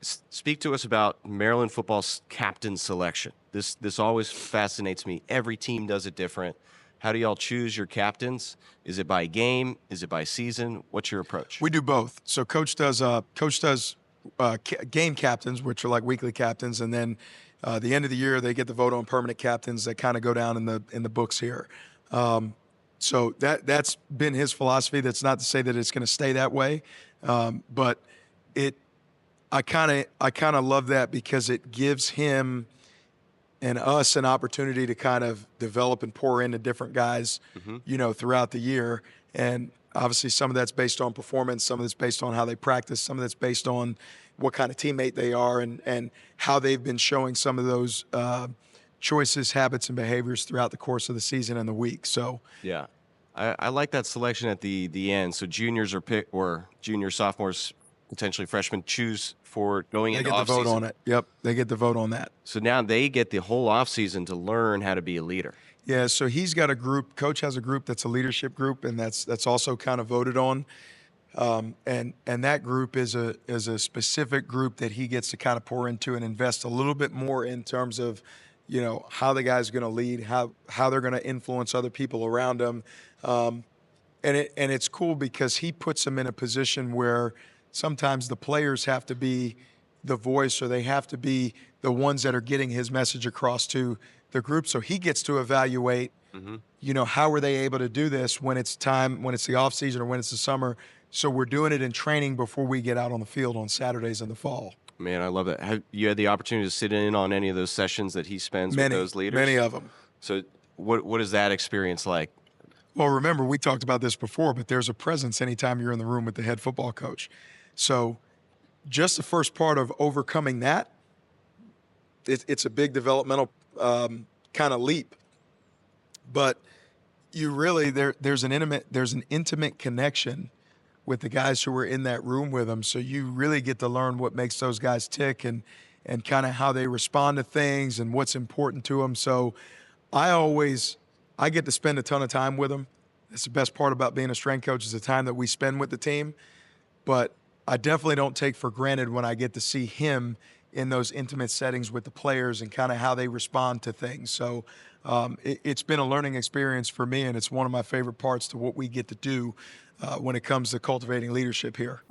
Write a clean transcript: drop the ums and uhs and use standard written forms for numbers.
Speak to us about Maryland football's captain selection. This always fascinates me. Every team does it different. How do y'all choose your captains? Is it by game? Is it by season? What's your approach? We do both. So coach does game captains, which are like weekly captains, and then the end of the year they get the vote on permanent captains that kind of go down in the books here. So that's been his philosophy. That's not to say that it's going to stay that way, but I kind of love that because it gives him and us an opportunity to kind of develop and pour into different guys, throughout the year. And obviously some of that's based on performance, some of it's based on how they practice, some of that's based on what kind of teammate they are and how they've been showing some of those choices, habits, and behaviors throughout the course of the season and the week. So Yeah. I like that selection at the end. So juniors or junior sophomores, potentially freshmen, choose for going they into get the vote offseason. on it. Yep, they get the vote on that. So now they get the whole offseason to learn how to be a leader. Yeah, so he's got a group. Coach has a group that's a leadership group, and that's also kind of voted on. And that group is a specific group that he gets to kind of pour into and invest a little bit more in terms of, how the guy's going to lead, how they're going to influence other people around him. And it's cool because he puts them in a position where sometimes the players have to be the voice, or they have to be the ones that are getting his message across to the group. So he gets to evaluate, how are they able to do this when it's the off season or when it's the summer. So we're doing it in training before we get out on the field on Saturdays in the fall. Man, I love that. Have you had the opportunity to sit in on any of those sessions that he spends with those leaders? Many of them. So what is that experience like? Well, remember, we talked about this before, but there's a presence anytime you're in the room with the head football coach. So just the first part of overcoming that, it's a big developmental kind of leap. But you really, there's an intimate connection with the guys who were in that room with him. So you really get to learn what makes those guys tick and kind of how they respond to things and what's important to them. So I get to spend a ton of time with them. That's the best part about being a strength coach, is the time that we spend with the team. But I definitely don't take for granted when I get to see him in those intimate settings with the players and kind of how they respond to things. So it's been a learning experience for me, and it's one of my favorite parts to what we get to do when it comes to cultivating leadership here.